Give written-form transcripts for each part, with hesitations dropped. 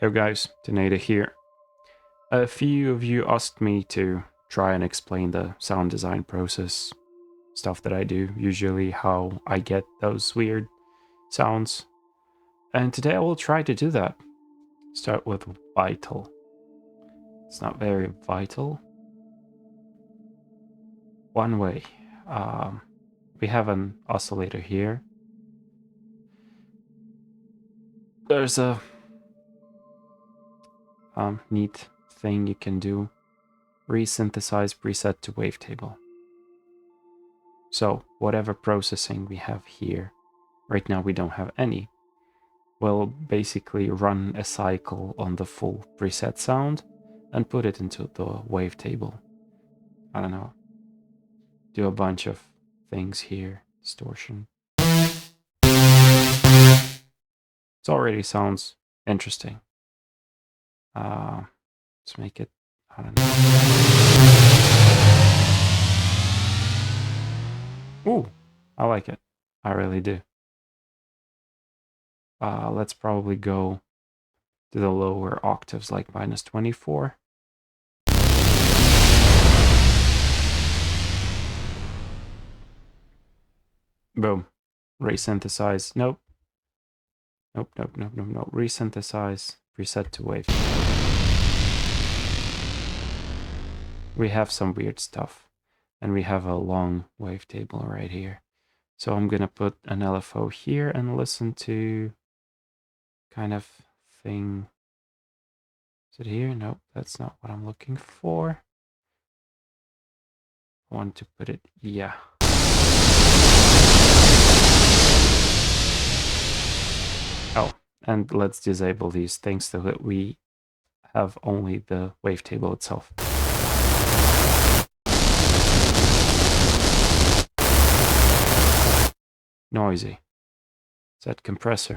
Hey guys, Taneda here. A few of you asked me to try and explain the sound design process, stuff that I do, usually how I get those weird sounds. And today I will try to do that. Start with vital. It's not very vital. One way. We have an oscillator here. There's a neat thing you can do. Resynthesize preset to wavetable. So whatever processing we have here, right now we don't have any, we'll basically run a cycle on the full preset sound and put it into the wavetable. I don't know, do a bunch of things here, distortion. It already sounds interesting. Let's make it, I don't know. Ooh, I like it. I really do. Let's probably go to the lower octaves, like -24. Boom. Resynthesize. Nope. Nope. Resynthesize. Preset to wave. We have some weird stuff. And we have a long wavetable right here. So I'm gonna put an LFO here and listen to kind of thing. Is it here? Nope, that's not what I'm looking for. I want to put it, yeah. Oh, and let's disable these things so that we have only the wavetable itself. Noisy. Set compressor.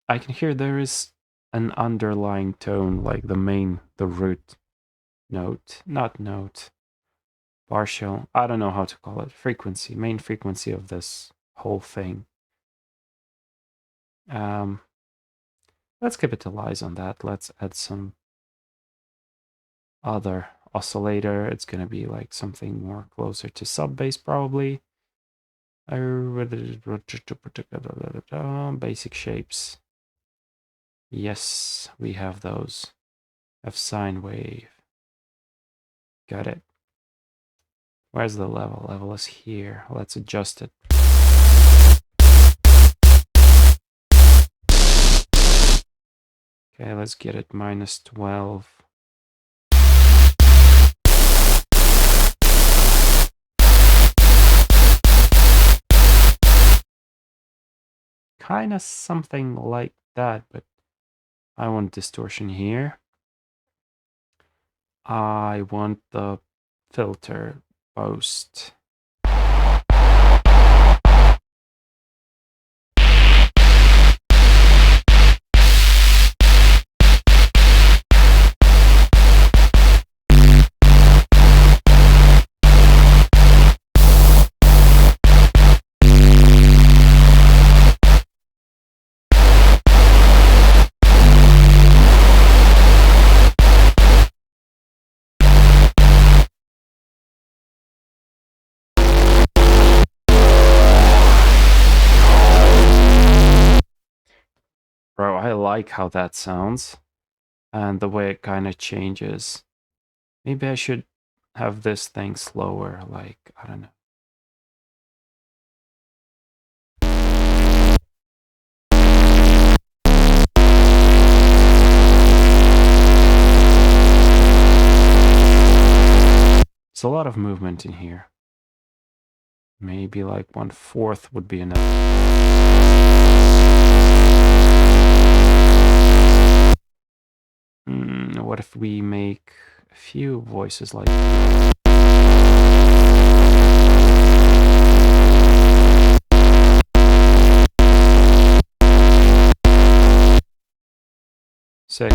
I can hear there is an underlying tone, like the root note, not note, partial, I don't know how to call it, frequency, main frequency of this whole thing. Let's capitalize on that. Let's add some other oscillator. It's gonna be like something more closer to sub bass probably. Basic shapes. Yes, we have those. F sine wave. Got it. Where's the level? Level is here. Let's adjust it. Okay, let's get it -12. Kinda something like that, but I want distortion here. I want the filter post. Bro, I like how that sounds and the way it kind of changes. Maybe I should have this thing slower, like, I don't know. It's a lot of movement in here. Maybe like 1/4 would be enough. What if we make a few voices like... Six.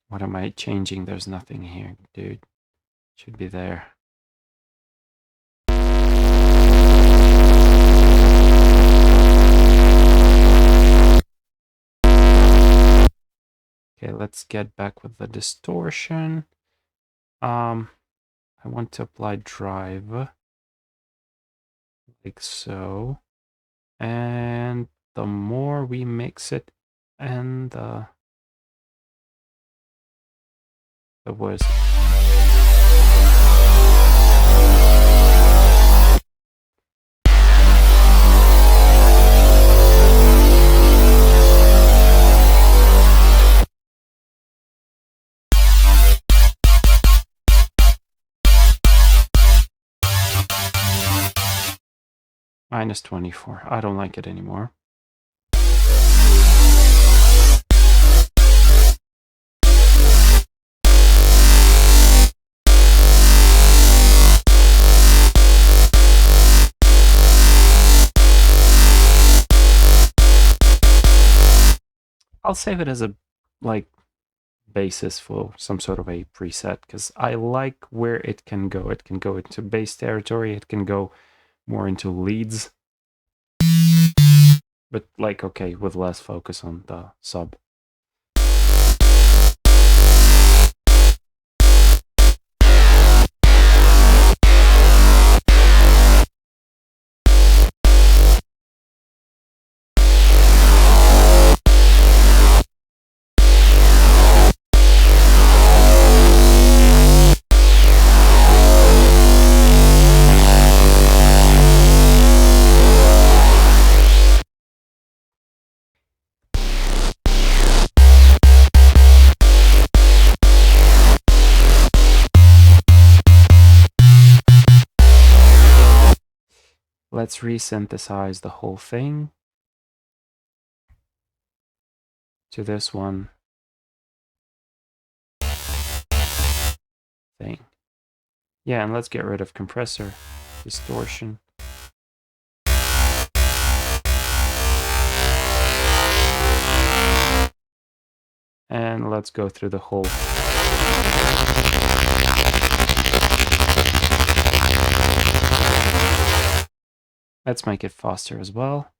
What am I changing? There's nothing here, dude. Should be there. Okay, let's get back with the distortion. I want to apply drive like so. And the more we mix it and the worse. Minus 24. I don't like it anymore. I'll save it as a basis for some sort of a preset because I like where it can go. It can go into bass territory. It can go more into leads. But okay, with less focus on the sub. Let's resynthesize the whole thing to this one thing. Yeah, and let's get rid of compressor, distortion. And let's go through the whole. Let's make it faster as well.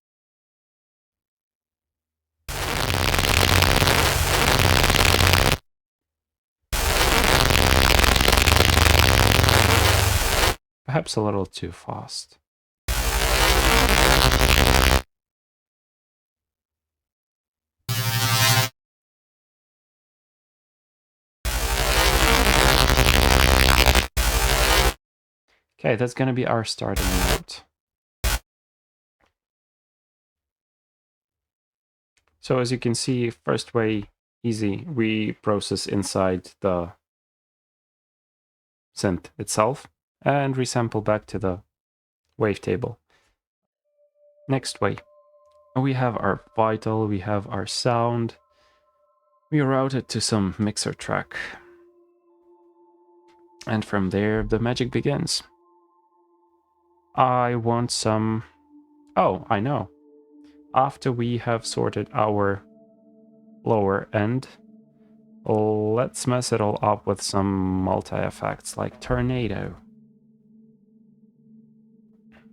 Perhaps a little too fast. Okay, that's going to be our starting note. So as you can see, first way, easy. We process inside the synth itself and resample back to the wavetable. Next way, we have our vital, we have our sound. We route it to some mixer track. And from there, the magic begins. I want some... Oh, I know. After we have sorted our lower end, let's mess it all up with some multi-effects like Tornado.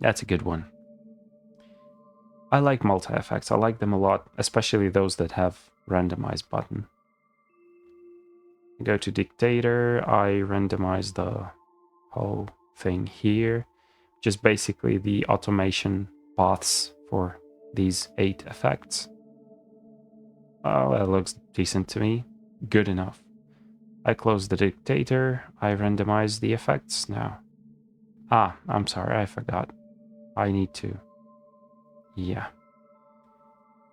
That's a good one. I like multi-effects. I like them a lot, especially those that have randomize button. Go to Dictator. I randomize the whole thing here. Just basically the automation paths for these 8 effects. Oh, that looks decent to me. Good enough. I close the Dictator. I randomize the effects now. Ah, I'm sorry, I forgot. I need to... Yeah.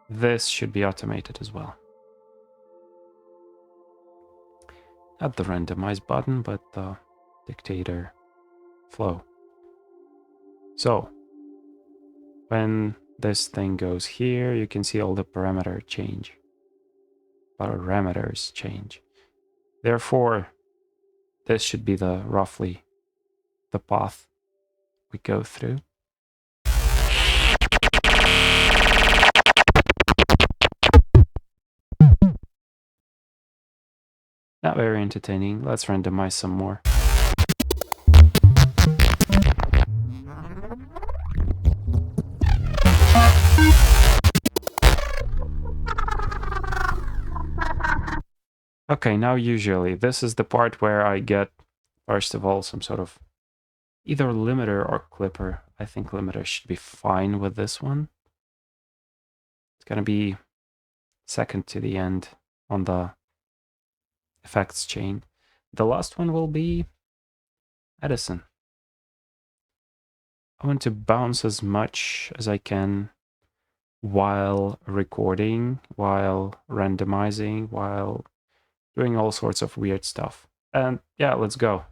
This should be automated as well. Not the randomize button, but the Dictator flow. So, when this thing goes here, you can see all the parameters change. Therefore, this should be roughly the path we go through. Not very entertaining. Let's randomize some more. Okay, now usually this is the part where I get, first of all, some sort of either limiter or clipper. I think limiter should be fine with this one. It's gonna be second to the end on the effects chain. The last one will be Edison. I want to bounce as much as I can while recording, while randomizing, while doing all sorts of weird stuff. And yeah, let's go.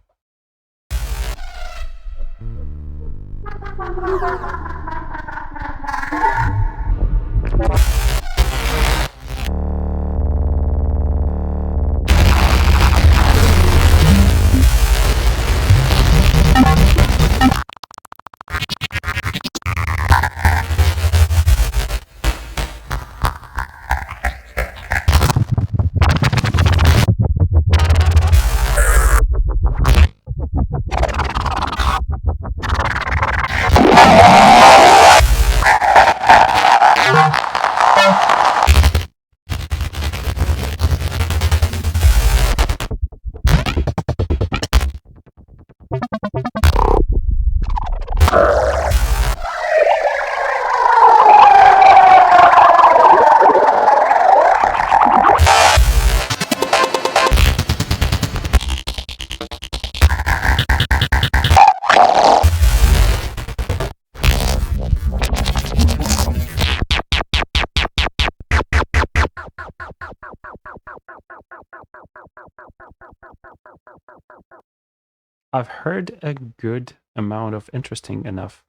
I've heard a good amount of interesting enough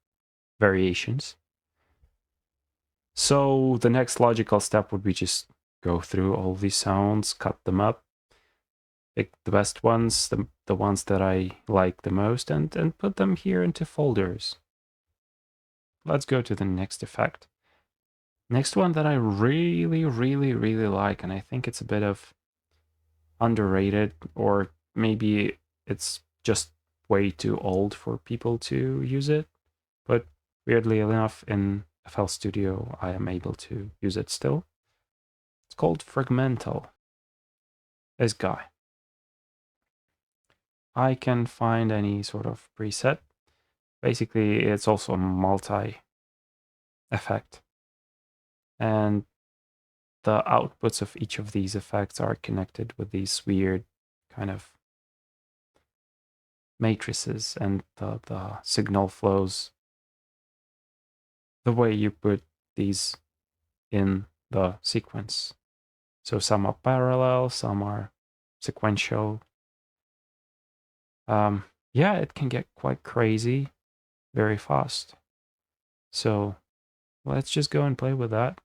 variations. So the next logical step would be just go through all these sounds, cut them up, pick the best ones, the ones that I like the most, and put them here into folders. Let's go to the next effect. Next one that I really, really, really like, and I think it's a bit of underrated, or maybe it's just way too old for people to use it. But weirdly enough, in FL Studio, I am able to use it still. It's called Fragmental. This guy. I can find any sort of preset. Basically, it's also a multi effect. And the outputs of each of these effects are connected with these weird kind of matrices, and the signal flows the way you put these in the sequence. So some are parallel, some are sequential. Yeah, it can get quite crazy very fast. So let's just go and play with that.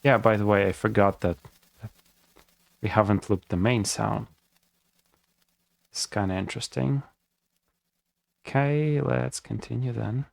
Yeah, by the way, I forgot that we haven't looped the main sound. It's kind of interesting. Okay, let's continue then.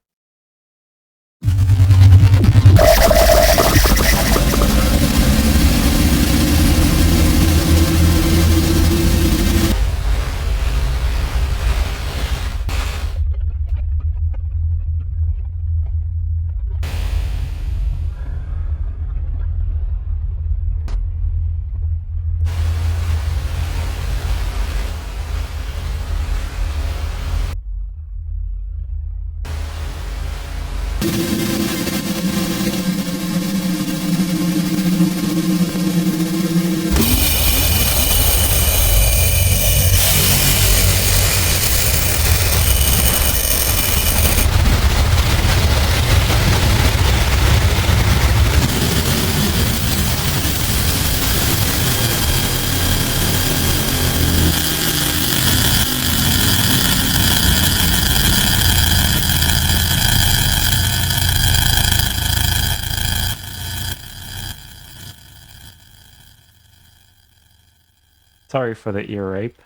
Sorry for the ear rape.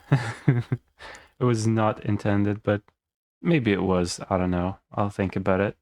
It was not intended, but maybe it was. I don't know. I'll think about it.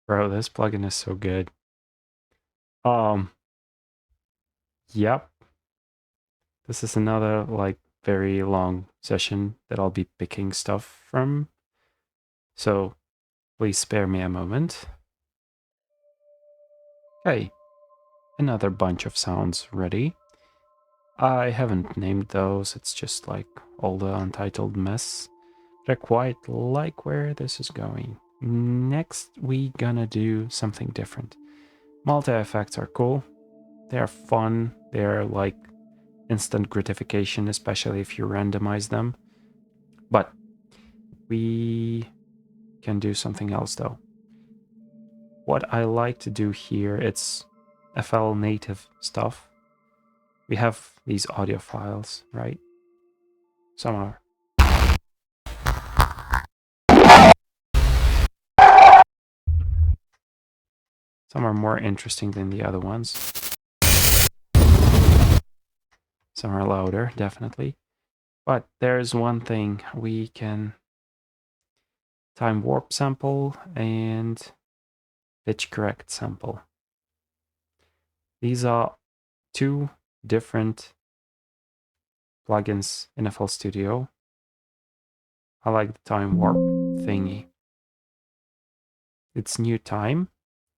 Bro, this plugin is so good. Yep. This is another like very long session that I'll be picking stuff from. So please spare me a moment. Okay, another bunch of sounds ready. I haven't named those, it's just like all the untitled mess. But I quite like where this is going. Next, we gonna do something different. Multi-effects are cool. They're fun. They're like instant gratification, especially if you randomize them. But we can do something else though. What I like to do here, it's FL native stuff. We have these audio files, right? Some are more interesting than the other ones. Some are louder, definitely. But there's one thing we can time warp sample and pitch correct sample. These are two different plugins in FL Studio. I like the time warp thingy. It's new time.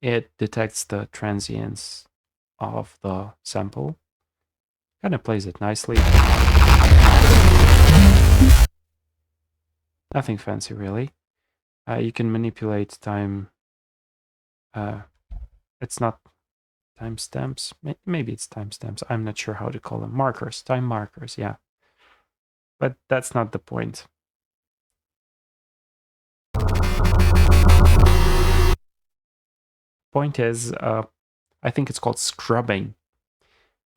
It detects the transients of the sample. Kind of plays it nicely. Nothing fancy really. You can manipulate time. It's not timestamps. Maybe it's timestamps. I'm not sure how to call them. Markers. Time markers, yeah. But that's not the point. Point is, I think it's called scrubbing.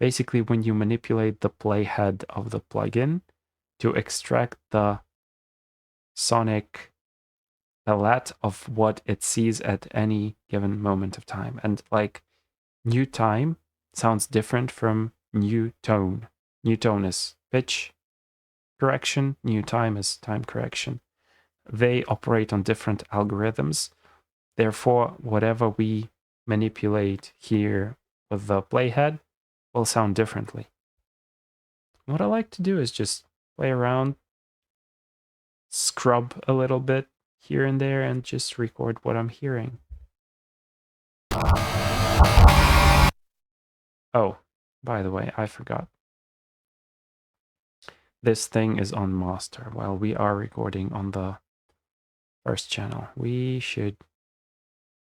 Basically, when you manipulate the playhead of the plugin to extract the sonic palette of what it sees at any given moment of time. And like new time sounds different from new tone. New tone is pitch correction, new time is time correction. They operate on different algorithms. Therefore, whatever we manipulate here with the playhead will sound differently. What I like to do is just play around, scrub a little bit here and there, and just record what I'm hearing. Oh, by the way, I forgot. This thing is on master while we are recording on the first channel. We should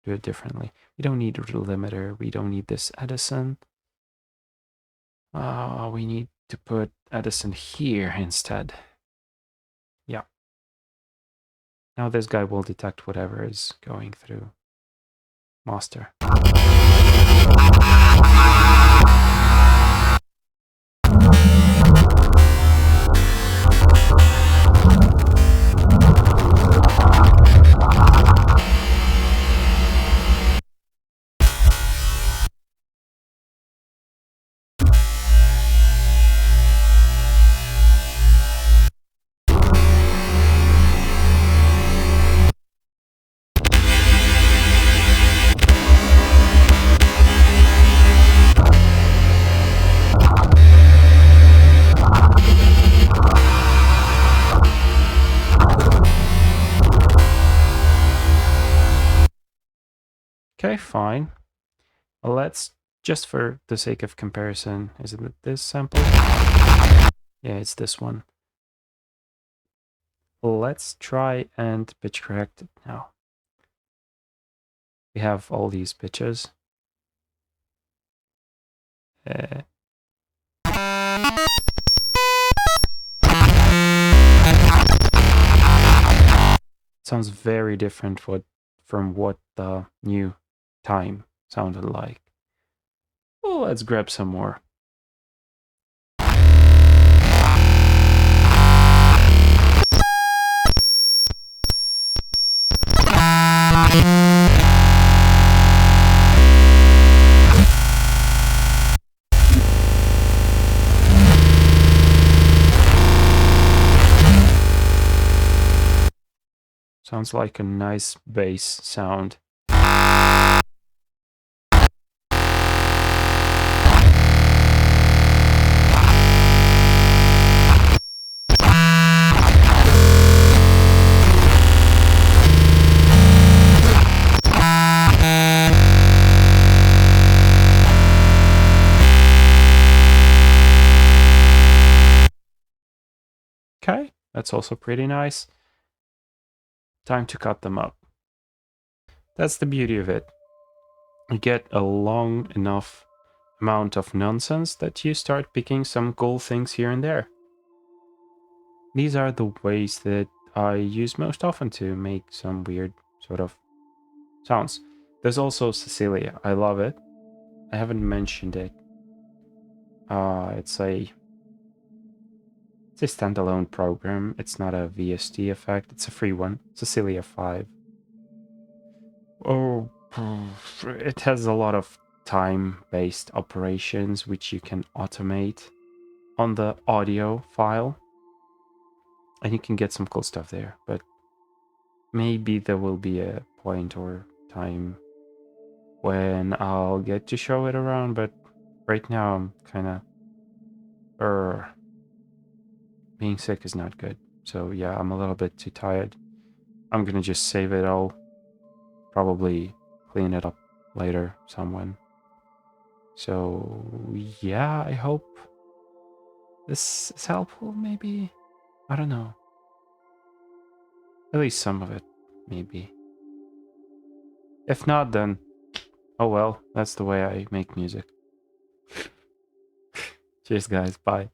do it differently. We don't need a limiter. We don't need this Edison. We need to put Edison here instead. Yeah. Now this guy will detect whatever is going through. master. Okay, fine. Let's, just for the sake of comparison, is it this sample? Yeah, it's this one. Let's try and pitch correct it now. We have all these pitches. Sounds very different from what the new time sounded like. Well, let's grab some more. Sounds like a nice bass sound. Okay, that's also pretty nice. Time to cut them up. That's the beauty of it. You get a long enough amount of nonsense that you start picking some cool things here and there. These are the ways that I use most often to make some weird sort of sounds. There's also Cecilia. I love it. I haven't mentioned it. It's a standalone program. It's not a VST effect. It's a free one. Cecilia 5. Oh, it has a lot of time-based operations which you can automate on the audio file. And you can get some cool stuff there, but maybe there will be a point or time when I'll get to show it around, but right now I'm kind of... being sick is not good. So yeah, I'm a little bit too tired. I'm gonna just save it all. Probably clean it up later, someone. So yeah, I hope this is helpful, maybe? I don't know. At least some of it, maybe. If not, then oh well, that's the way I make music. Cheers, guys. Bye.